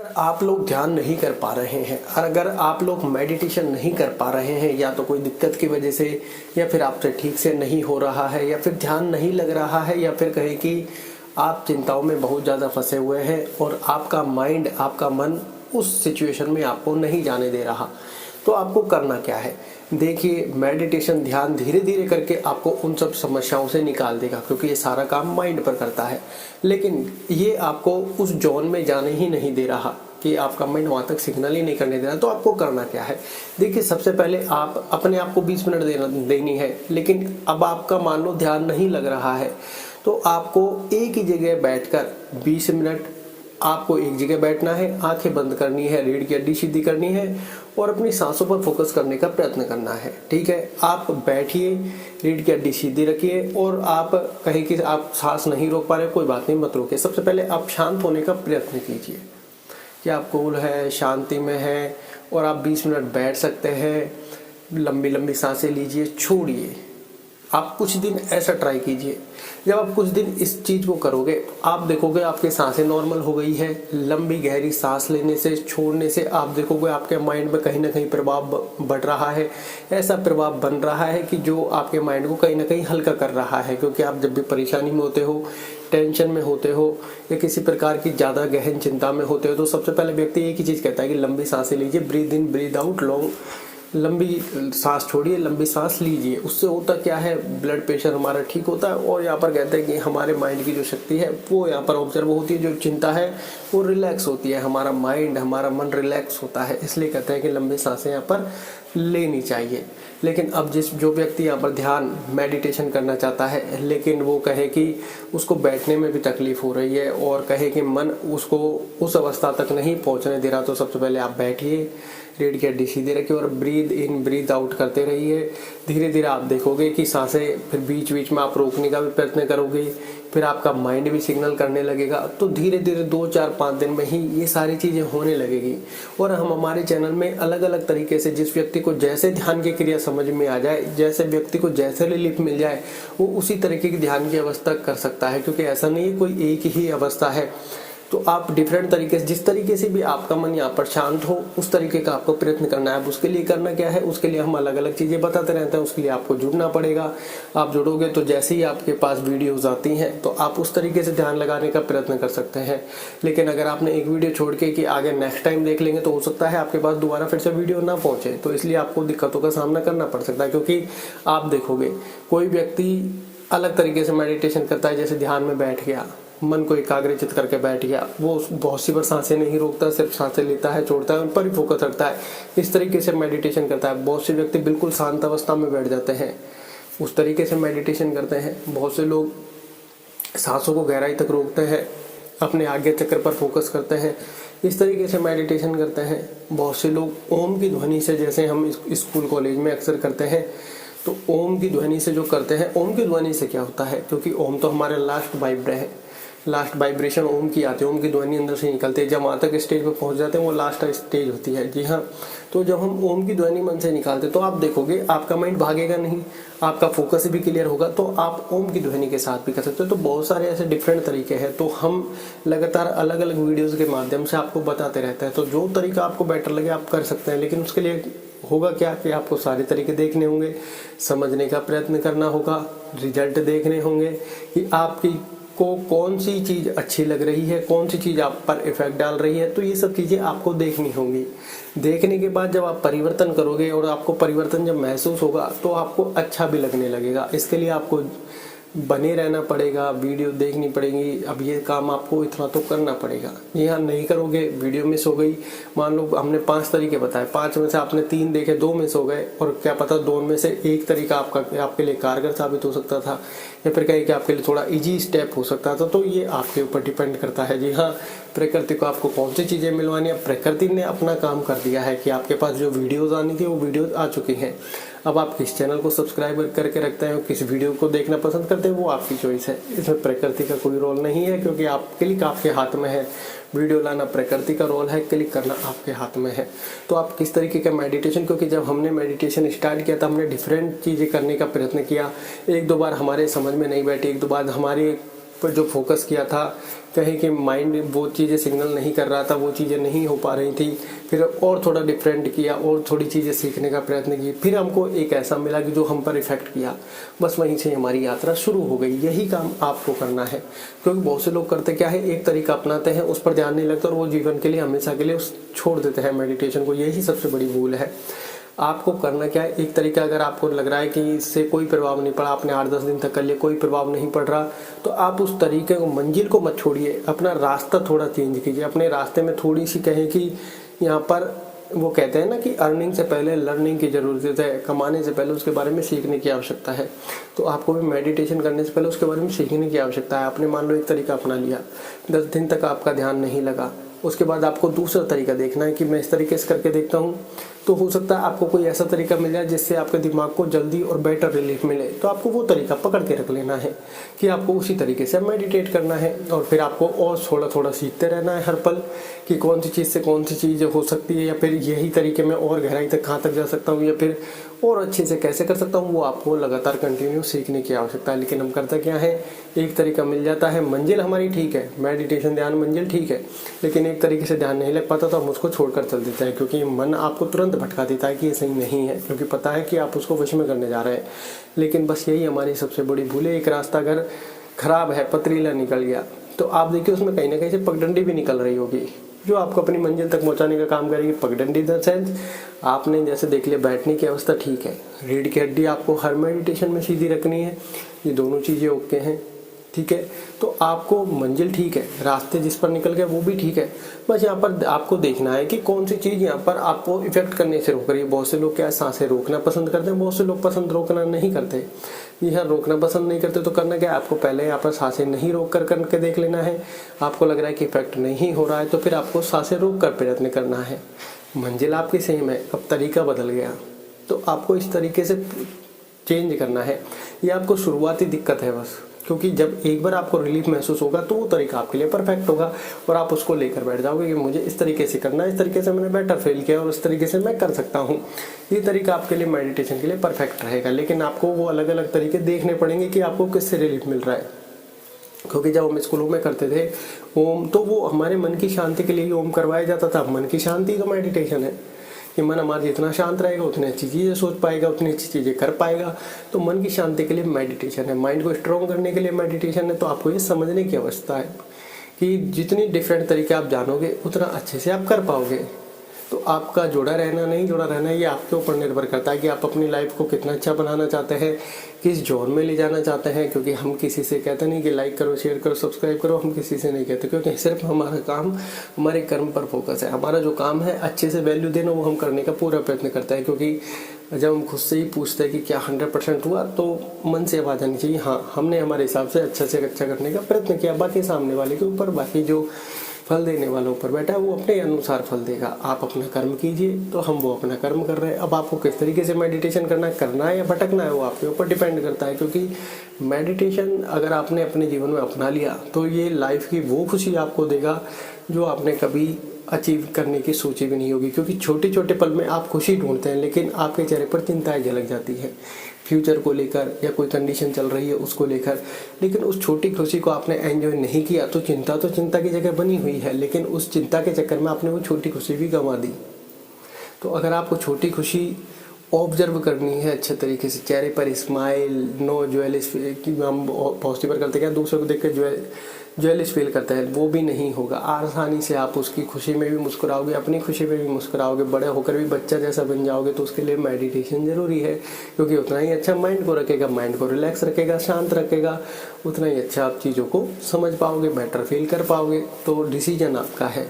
आप लोग ध्यान नहीं कर पा रहे हैं और अगर आप लोग मेडिटेशन नहीं कर पा रहे हैं या तो कोई दिक्कत की वजह से या फिर आपसे ठीक से नहीं हो रहा है या फिर ध्यान नहीं लग रहा है या फिर कहें कि आप चिंताओं में बहुत ज़्यादा फंसे हुए हैं और आपका माइंड आपका मन उस सिचुएशन में आपको नहीं जाने दे रहा, तो आपको करना क्या है। देखिए, मेडिटेशन ध्यान धीरे धीरे करके आपको उन सब समस्याओं से निकाल देगा, क्योंकि ये सारा काम माइंड पर करता है। लेकिन ये आपको उस जोन में जाने ही नहीं दे रहा कि आपका माइंड वहाँ तक सिग्नल ही नहीं करने दे रहा। तो आपको करना क्या है। देखिए, सबसे पहले आप अपने आप को 20 मिनट देनी है। लेकिन अब आपका मान लो ध्यान नहीं लग रहा है, तो आपको एक ही जगह बैठकर 20 मिनट आपको एक जगह बैठना है, आंखें बंद करनी है, रीढ़ की हड्डी सीधी करनी है और अपनी सांसों पर फोकस करने का प्रयत्न करना है। ठीक है, आप बैठिए, रीढ़ की हड्डी सीधी रखिए और आप कहें कि आप सांस नहीं रोक पा रहे, कोई बात नहीं, मत रोकिए। सबसे पहले आप शांत होने का प्रयत्न कीजिए कि आप कूल है, शांति में है और आप 20 मिनट बैठ सकते हैं। लंबी लंबी सांसें लीजिए, छोड़िए। आप कुछ दिन ऐसा ट्राई कीजिए। जब आप कुछ दिन इस चीज़ को करोगे, आप देखोगे आपकी सांसें नॉर्मल हो गई है। लंबी गहरी सांस लेने से, छोड़ने से आप देखोगे आपके माइंड में कहीं ना कहीं प्रभाव बढ़ रहा है। ऐसा प्रभाव बन रहा है कि जो आपके माइंड को कहीं ना कहीं हल्का कर रहा है, क्योंकि आप जब भी परेशानी में होते हो, टेंशन में होते हो या किसी प्रकार की ज़्यादा गहन चिंता में होते हो, तो सबसे पहले व्यक्ति एक ही चीज़ कहता है कि लंबी सांसें लीजिए, breathe in breathe out, long, लंबी सांस छोड़िए, लंबी सांस लीजिए। उससे होता क्या है, ब्लड प्रेशर हमारा ठीक होता है और यहाँ पर कहते हैं कि हमारे माइंड की जो शक्ति है वो यहाँ पर ऑब्जर्व होती है। जो चिंता है वो रिलैक्स होती है, हमारा माइंड, हमारा मन रिलैक्स होता है। इसलिए कहते हैं कि लंबी सांसें यहाँ पर लेनी चाहिए। लेकिन अब जो व्यक्ति यहाँ पर ध्यान मेडिटेशन करना चाहता है, लेकिन वो कहे कि उसको बैठने में भी तकलीफ हो रही है और कहे कि मन उसको उस अवस्था तक नहीं पहुँचने दे रहा, तो सबसे पहले आप बैठिए, रीढ़ की हड्डी सीधी रखिए और ब्रीद इन ब्रीद आउट करते रहिए। धीरे धीरे आप देखोगे कि सांसें फिर बीच बीच में आप रोकने का भी प्रयत्न करोगे, फिर आपका माइंड भी सिग्नल करने लगेगा। तो धीरे धीरे 2, 4, 5 दिन में ही ये सारी चीज़ें होने लगेगी। और हम हमारे चैनल में अलग अलग तरीके से, जिस व्यक्ति को जैसे ध्यान की क्रिया समझ में आ जाए, जैसे व्यक्ति को जैसे रिलीफ मिल जाए, वो उसी तरीके की ध्यान की अवस्था कर सकता है। क्योंकि ऐसा नहीं है कोई एक ही अवस्था है, तो आप डिफरेंट तरीके से, जिस तरीके से भी आपका मन यहाँ पर शांत हो, उस तरीके का आपको प्रयत्न करना है। अब उसके लिए करना क्या है, उसके लिए हम अलग अलग चीज़ें बताते रहते हैं। उसके लिए आपको जुड़ना पड़ेगा। आप जुड़ोगे तो जैसे ही आपके पास वीडियोस आती हैं तो आप उस तरीके से ध्यान लगाने का प्रयत्न कर सकते हैं। लेकिन अगर आपने एक वीडियो छोड़ के कि आगे नेक्स्ट टाइम देख लेंगे, तो हो सकता है आपके पास दोबारा फिर से वीडियो ना पहुँचे, तो इसलिए आपको दिक्कतों का सामना करना पड़ सकता है। क्योंकि आप देखोगे कोई व्यक्ति अलग तरीके से मेडिटेशन करता है, जैसे ध्यान में बैठ गया, मन को एकाग्रचित करके बैठ गया, वो बहुत सी बार सांसें नहीं रोकता, सिर्फ सांसें लेता है, छोड़ता है, उन पर ही फोकस रखता है। इस तरीके से मेडिटेशन करता है। बहुत से व्यक्ति बिल्कुल शांत अवस्था में बैठ जाते हैं, उस तरीके से मेडिटेशन करते हैं। बहुत से लोग सांसों को गहराई तक रोकते हैं, अपने आज्ञा चक्र पर फोकस करते हैं, इस तरीके से मेडिटेशन करते हैं। बहुत से लोग ओम की ध्वनि से, जैसे हम स्कूल कॉलेज में अक्सर करते हैं, तो ओम की ध्वनि से जो करते हैं, ओम की ध्वनि से क्या होता है, क्योंकि ओम तो हमारे लास्ट वाइब्रेशन ओम की आती है, ओम की ध्वनि अंदर से निकलती है। जब वहाँ तक स्टेज पर पहुँच जाते हैं, वो लास्ट स्टेज होती है। जी हाँ, तो जब हम ओम की ध्वनि मन से निकालते हैं, तो आप देखोगे आपका माइंड भागेगा नहीं, आपका फोकस भी क्लियर होगा। तो आप ओम की ध्वनि के साथ भी कर सकते हो। तो बहुत सारे ऐसे डिफरेंट तरीके हैं, तो हम लगातार अलग अलग वीडियोज़ के माध्यम से आपको बताते रहते हैं। तो जो तरीका आपको बेटर लगे आप कर सकते हैं। लेकिन उसके लिए होगा क्या कि आपको सारे तरीके देखने होंगे, समझने का प्रयत्न करना होगा, रिजल्ट देखने होंगे कि आपकी को कौन सी चीज़ अच्छी लग रही है, कौन सी चीज़ आप पर इफेक्ट डाल रही है। तो ये सब चीज़ें आपको देखनी होंगी। देखने के बाद जब आप परिवर्तन करोगे और आपको परिवर्तन जब महसूस होगा, तो आपको अच्छा भी लगने लगेगा। इसके लिए आपको बने रहना पड़ेगा, वीडियो देखनी पड़ेगी। अब ये काम आपको इतना तो करना पड़ेगा। ये हाँ नहीं करोगे, वीडियो मिस हो गई। मान लो हमने 5 तरीके बताए, 5 में से आपने 3 देखे, 2 मिस हो गए, और क्या पता 2 में से एक तरीका आपके लिए कारगर साबित हो सकता था, या फिर कहीं कि आपके लिए थोड़ा इजी स्टेप हो सकता था। तो ये आपके ऊपर डिपेंड करता है। जी हाँ, प्रकृति को आपको कौन सी चीज़ें मिलवानी है, प्रकृति ने अपना काम कर दिया है कि आपके पास जो वीडियोज़ आनी थी वो वीडियोज़ आ चुकी हैं। अब आप किस चैनल को सब्सक्राइब करके रखते हैं, किस वीडियो को देखना पसंद करते हैं, वो आपकी चॉइस है। इसमें प्रकृति का कोई रोल नहीं है, क्योंकि आप क्लिक आपके हाथ में है। वीडियो लाना प्रकृति का रोल है, क्लिक करना आपके हाथ में है। तो आप किस तरीके का मेडिटेशन, क्योंकि जब हमने मेडिटेशन स्टार्ट किया था, हमने डिफरेंट चीज़ें करने का प्रयत्न किया। 1-2 बार हमारे समझ में नहीं बैठी, 1-2 बार हमारी पर जो फोकस किया था, कहीं कि माइंड वो चीज़ें सिग्नल नहीं कर रहा था, वो चीज़ें नहीं हो पा रही थी। फिर और थोड़ा डिफरेंट किया और थोड़ी चीज़ें सीखने का प्रयत्न किया, फिर हमको एक ऐसा मिला कि जो हम पर इफेक्ट किया, बस वहीं से हमारी यात्रा शुरू हो गई। यही काम आपको करना है, क्योंकि बहुत से लोग करते क्या है, एक तरीका अपनाते हैं, उस पर ध्यान नहीं लगता और वो जीवन के लिए हमेशा के लिए छोड़ देते हैं मेडिटेशन को। यही सबसे बड़ी भूल है। आपको करना क्या है, एक तरीका अगर आपको लग रहा है कि इससे कोई प्रभाव नहीं पड़ा, आपने 8-10 दिन तक कर लिया, कोई प्रभाव नहीं पड़ रहा, तो आप उस तरीके को, मंजिल को मत छोड़िए, अपना रास्ता थोड़ा चेंज कीजिए। अपने रास्ते में थोड़ी सी कहें कि यहाँ पर वो कहते हैं ना कि अर्निंग से पहले लर्निंग की ज़रूरत है, कमाने से पहले उसके बारे में सीखने की आवश्यकता है। तो आपको भी मेडिटेशन करने से पहले उसके बारे में सीखने की आवश्यकता है। आपने मान लो एक तरीका अपना लिया, 10 दिन तक आपका ध्यान नहीं लगा, उसके बाद आपको दूसरा तरीका देखना है कि मैं इस तरीके से करके देखता हूँ, तो हो सकता है आपको कोई ऐसा तरीका मिल जाए जिससे आपके दिमाग को जल्दी और बेटर रिलीफ मिले। तो आपको वो तरीका पकड़ के रख लेना है कि आपको उसी तरीके से मेडिटेट करना है, और फिर आपको और थोड़ा थोड़ा सीखते रहना है हर पल कि कौन सी चीज़ से कौन सी चीज़ हो सकती है, या फिर यही तरीके में और गहराई तक कहाँ तक जा सकता हूँ, या फिर और अच्छे से कैसे कर सकता हूँ। वो आपको लगातार कंटिन्यू सीखने की आवश्यकता है। लेकिन हम करते क्या है, एक तरीका मिल जाता है, मंजिल हमारी ठीक है, मेडिटेशन ध्यान मंजिल ठीक है, लेकिन एक तरीके से ध्यान नहीं लग पाता तो हम उसको छोड़कर चल देते हैं, क्योंकि मन आपको तुरंत भटका देता है कि ये सही नहीं है, क्योंकि पता है कि आप उसको वश में करने जा रहे हैं। लेकिन बस यही हमारी सबसे बड़ी भूल है। एक रास्ता अगर खराब है, पथरीला निकल गया, तो आप देखिए उसमें कहीं ना कहीं से पगडंडी भी निकल रही होगी जो आपको अपनी मंजिल तक पहुंचाने का काम करेगी। पगडंडी द सेंस, आपने जैसे देख लिया बैठने की अवस्था ठीक है, रीढ़ की हड्डी आपको हर मेडिटेशन में सीधी रखनी है, ये दोनों चीज़ें ओके हैं, ठीक है। तो आपको मंजिल ठीक है, रास्ते जिस पर निकल गए वो भी ठीक है, बस यहाँ पर आपको देखना है कि कौन सी चीज़ यहाँ पर आपको इफेक्ट करने से रोक रही है। बहुत से लोग क्या है, सांसें रोकना पसंद करते हैं, बहुत से लोग पसंद रोकना नहीं करते। यह रोकना पसंद नहीं करते तो करना क्या है, आपको पहले यहाँ पर सांसें नहीं रोक कर करके देख लेना है। आपको लग रहा है कि इफेक्ट नहीं हो रहा है तो फिर आपको सांसें रोक कर प्रयत्न करना है। मंजिल आपकी सेम है, अब तरीका बदल गया, तो आपको इस तरीके से चेंज करना है। ये आपको शुरुआती दिक्कत है बस, क्योंकि जब एक बार आपको रिलीफ महसूस होगा तो वो तरीका आपके लिए परफेक्ट होगा और आप उसको लेकर बैठ जाओगे कि मुझे इस तरीके से करना है, इस तरीके से मैंने बेटर फील किया और इस तरीके से मैं कर सकता हूँ। ये तरीका आपके लिए मेडिटेशन के लिए परफेक्ट रहेगा। लेकिन आपको वो अलग अलग तरीके देखने पड़ेंगे कि आपको किससे रिलीफ मिल रहा है, क्योंकि जब हम स्कूलों में करते थे ओम, तो वो हमारे मन की शांति के लिए ही ओम करवाया जाता था। मन की शांति तो मेडिटेशन है कि मन हमारा जितना शांत रहेगा उतनी अच्छी चीज़ें सोच पाएगा, उतनी अच्छी चीज़ें कर पाएगा। तो मन की शांति के लिए मेडिटेशन है, माइंड को स्ट्रॉन्ग करने के लिए मेडिटेशन है। तो आपको ये समझने की आवश्यकता है कि जितनी डिफरेंट तरीके आप जानोगे उतना अच्छे से आप कर पाओगे। तो आपका जुड़ा रहना नहीं जुड़ा रहना ये आपके ऊपर निर्भर करता है कि आप अपनी लाइफ को कितना अच्छा बनाना चाहते हैं, किस जोन में ले जाना चाहते हैं। क्योंकि हम किसी से कहते नहीं कि लाइक करो, शेयर करो, सब्सक्राइब करो, हम किसी से नहीं कहते, क्योंकि सिर्फ हमारा काम हमारे कर्म पर फोकस है। हमारा जो काम है अच्छे से वैल्यू देना, वो हम करने का पूरा प्रयत्न करते हैं। क्योंकि जब हम खुद से ही पूछते हैं कि क्या 100% हुआ, तो मन से आवाज़ आनी चाहिए हाँ हमने हमारे हिसाब से अच्छा करने का प्रयत्न किया। बाकी सामने वाले के ऊपर, बाकी जो फल देने वालों पर बैठा है वो अपने अनुसार फल देगा। आप अपना कर्म कीजिए, तो हम वो अपना कर्म कर रहे हैं। अब आपको किस तरीके से मेडिटेशन करना है या भटकना है, वो आपके ऊपर डिपेंड करता है। क्योंकि मेडिटेशन अगर आपने अपने जीवन में अपना लिया तो ये लाइफ की वो खुशी आपको देगा जो आपने कभी अचीव करने की सोची भी नहीं होगी। क्योंकि छोटे छोटे पल में आप खुशी ढूंढते हैं, लेकिन आपके चेहरे पर चिंताएं झलक जाती है फ्यूचर को लेकर या कोई कंडीशन चल रही है उसको लेकर। लेकिन उस छोटी खुशी को आपने एंजॉय नहीं किया तो चिंता की जगह बनी हुई है, लेकिन उस चिंता के चक्कर में आपने वो छोटी खुशी भी गंवा दी। तो अगर आपको छोटी खुशी ऑब्जर्व करनी है अच्छे तरीके से, चेहरे पर स्माइल, नो ज्वेलिश, हम पॉजिटिव करते क्या दूसरों को देख कर ज्वेलिश फील करते हैं, वो भी नहीं होगा। आसानी से आप उसकी खुशी में भी मुस्कुराओगे, अपनी खुशी में भी मुस्कुराओगे, बड़े होकर भी बच्चा जैसा बन जाओगे। तो उसके लिए मेडिटेशन ज़रूरी है, क्योंकि उतना ही अच्छा माइंड को रखेगा, माइंड को रिलैक्स रखेगा, शांत रखेगा, उतना ही अच्छा आप चीज़ों को समझ पाओगे, बेटर फील कर पाओगे। तो डिसीजन आपका है।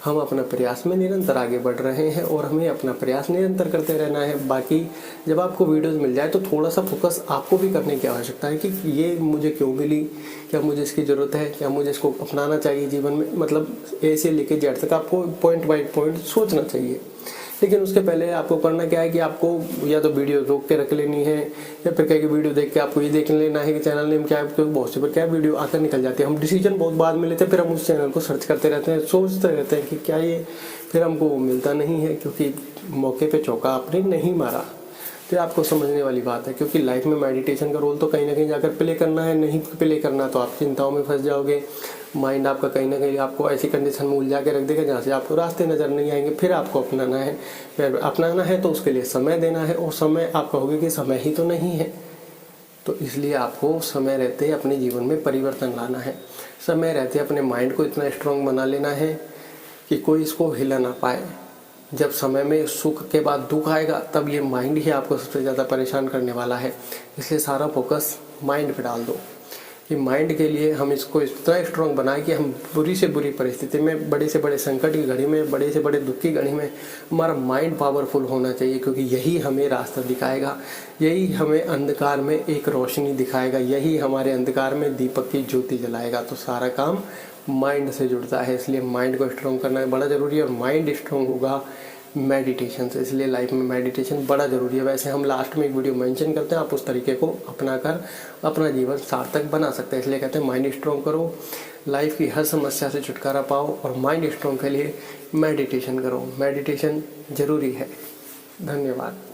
हम अपना प्रयास में निरंतर आगे बढ़ रहे हैं और हमें अपना प्रयास निरंतर करते रहना है। बाकी जब आपको वीडियोस मिल जाए तो थोड़ा सा फोकस आपको भी करने की आवश्यकता है कि ये मुझे क्यों मिली, क्या मुझे इसकी ज़रूरत है, क्या मुझे इसको अपनाना चाहिए जीवन में। मतलब ए से लेके जेड तक आपको पॉइंट बाय पॉइंट सोचना चाहिए। लेकिन उसके पहले आपको करना क्या है कि आपको या तो वीडियो रोक के रख लेनी है, या फिर कहीं वीडियो देख के आपको ये देख लेना है कि चैनल नेम क्या है। क्योंकि बहुत से पर क्या वीडियो आकर निकल जाती है, हम डिसीजन बहुत बाद में लेते हैं, फिर हम उस चैनल को सर्च करते रहते हैं, सोचते रहते हैं कि क्या ये, फिर हमको मिलता नहीं है, क्योंकि मौके पे चौका आपने नहीं मारा। तो ये आपको समझने वाली बात है, क्योंकि लाइफ में मेडिटेशन का रोल तो कहीं ना कहीं जाकर प्ले करना है। नहीं प्ले करना तो आप चिंताओं में फंस जाओगे। माइंड आपका कहीं ना कहीं आपको ऐसी कंडीशन में उलझा के रख देगा जहाँ से आपको रास्ते नज़र नहीं आएंगे। फिर आपको अपनाना है, फिर अपनाना है तो उसके लिए समय देना है, और समय आप कहोगे कि समय ही तो नहीं है। तो इसलिए आपको समय रहते अपने जीवन में परिवर्तन लाना है। समय रहते अपने माइंड को इतना स्ट्रांग बना लेना है कि कोई इसको हिला ना पाए। जब समय में सुख के बाद दुख आएगा तब ये माइंड ही आपको सबसे ज़्यादा परेशान करने वाला है। इसलिए सारा फोकस माइंड पे डाल दो कि माइंड के लिए हम इसको इतना स्ट्रांग बनाएं कि हम बुरी से बुरी परिस्थिति में, बड़े से बड़े संकट की घड़ी में, बड़े से बड़े दुख की घड़ी में हमारा माइंड पावरफुल होना चाहिए, क्योंकि यही हमें रास्ता दिखाएगा, यही हमें अंधकार में एक रोशनी दिखाएगा, यही हमारे अंधकार में दीपक की ज्योति जलाएगा। तो सारा काम माइंड से जुड़ता है, इसलिए माइंड को स्ट्रांग करना बड़ा ज़रूरी है। और माइंड स्ट्रांग होगा मेडिटेशन से, इसलिए लाइफ में मेडिटेशन बड़ा ज़रूरी है। वैसे हम लास्ट में एक वीडियो मेंशन करते हैं, आप उस तरीके को अपना कर अपना जीवन सार्थक बना सकते हैं। इसलिए कहते हैं माइंड स्ट्रांग करो, लाइफ की हर समस्या से छुटकारा पाओ, और माइंड स्ट्रांग के लिए मेडिटेशन करो। मेडिटेशन ज़रूरी है। धन्यवाद।